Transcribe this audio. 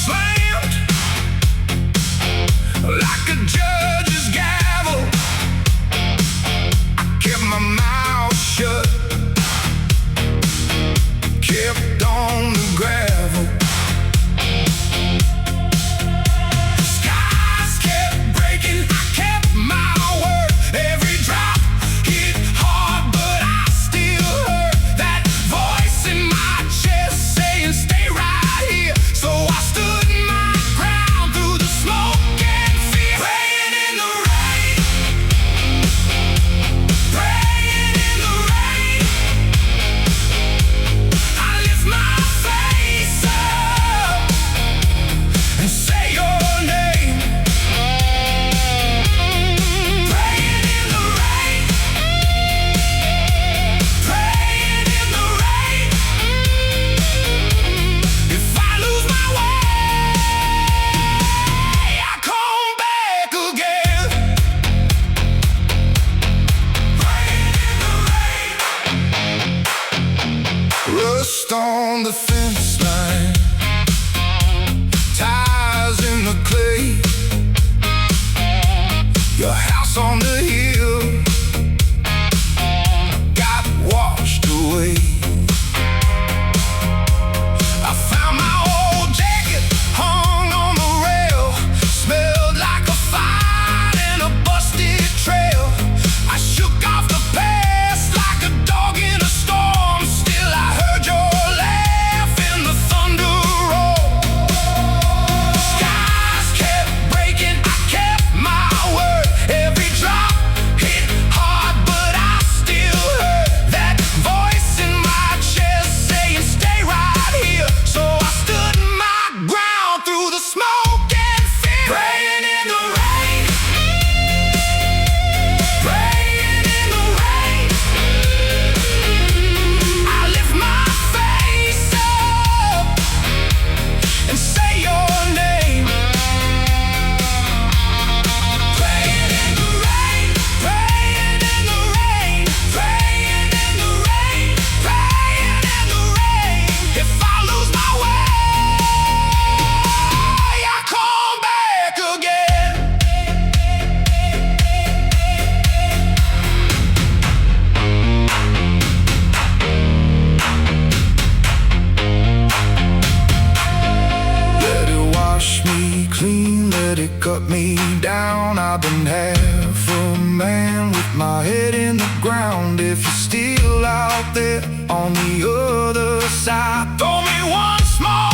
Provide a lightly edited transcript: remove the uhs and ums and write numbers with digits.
slammed like a judge's gavel. I kept my mouth shut, kept on the gravel. Skies kept breaking, I kept my word. Every drop hit hard, but I still heard that voice in my chest saying, stay right here. So I stood my ground through the smoke and fear, praying in the rain, praying in the rain. I lift my face up and say your name, praying in the rain, praying in the rain. If I lose my way, I come back again, praying in the rain. Rust on the fence line, ties in the clay. Your house on the hill got washed away. I found my old jacket hung on the rail, smelled like a fire and a busted trail. I shook off the past like a dog in a storm. Still I heard your laugh in the thunder roll. Skies kept breaking, I kept my word. Every drop hit hard, but I still heard that voice in my chest saying, stay right here. So I stood my ground through the smoke and fear, praying in the rain, praying in the rain. I lift my face up and say your name, praying in the rain, praying in the rain, praying in the rain, praying in the rain. If I lose my way, I come back again. Let it wash me clean, let it cut me down. I've been half a man with my head in the ground. If you're still out there on the other side, throw me one small